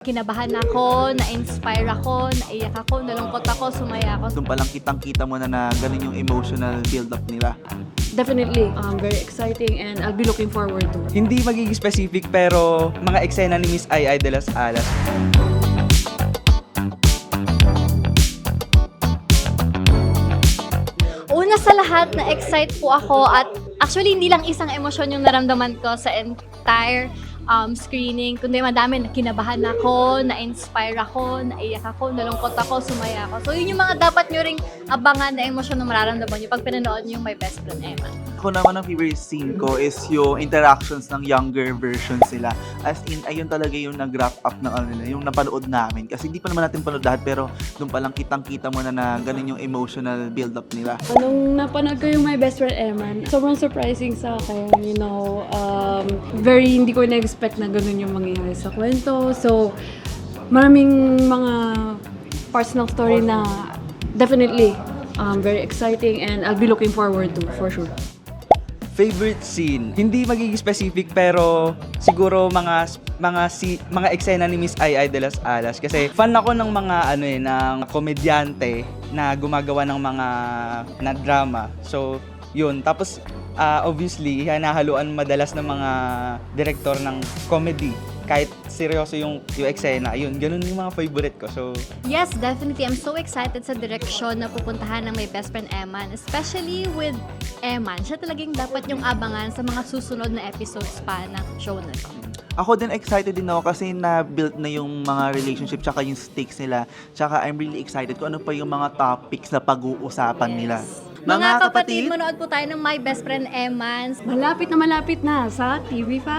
Kinabahan ako, na-inspire ako, naiyak ako, nalungkot ako, sumaya ako. Doon palang kitang-kita mo na ganun yung emotional build-up nila. Definitely, very exciting and I'll be looking forward to it. Hindi magiging specific pero mga eksena ni Miss Ai Ai de las Alas. Una sa lahat, na-excite po ako at actually hindi lang isang emosyon yung naramdaman ko sa entire screening, kundi madami. Kinabahan ako, na-inspire ako, naiyak ako, nalungkot ako, sumaya ako. So yun yung mga dapat nyo ring abangan na emosyon na mararamdaman nyo pag pinanood nyo yung My Best Friend Emma. Ako naman ang favorite scene ko is yung interactions ng younger versions sila. As in, ayun talaga yung nag-wrap up ng yung napanood namin. Kasi hindi pa naman natin panood lahat, pero doon palang kitang-kita mo na ganun yung emotional build-up nila. Nung napanood ko yung My Best Friend Eman, sobrang surprising sa akin, very hindi ko na-expect na ganun yung mangyayari sa kwento. So, maraming mga parts ng story na definitely very exciting and I'll be looking forward to, for sure. Favorite scene, hindi magiging specific pero siguro mga eksena ni Miss Ai Ai de las Alas kasi fan ako ng mga ng komedyante na gumagawa ng mga na drama. So, yun. Tapos obviously, hinahaluan madalas ng mga direktor ng comedy. Kahit seryoso yung eksena, yun, ganun yung mga favorite ko. So, Yes, definitely. I'm so excited sa direksyon na pupuntahan ng My Best Friend Eman, especially with Eman. Siya talagang dapat yung abangan sa mga susunod na episodes pa ng show na to. Ako din excited din ako kasi na-build na yung mga relationship tsaka yung stakes nila. Tsaka I'm really excited kung ano pa yung mga topics na pag-uusapan nila. Mga kapatid, manood po tayo ng My Best Friend Eman. Malapit na sa TV5.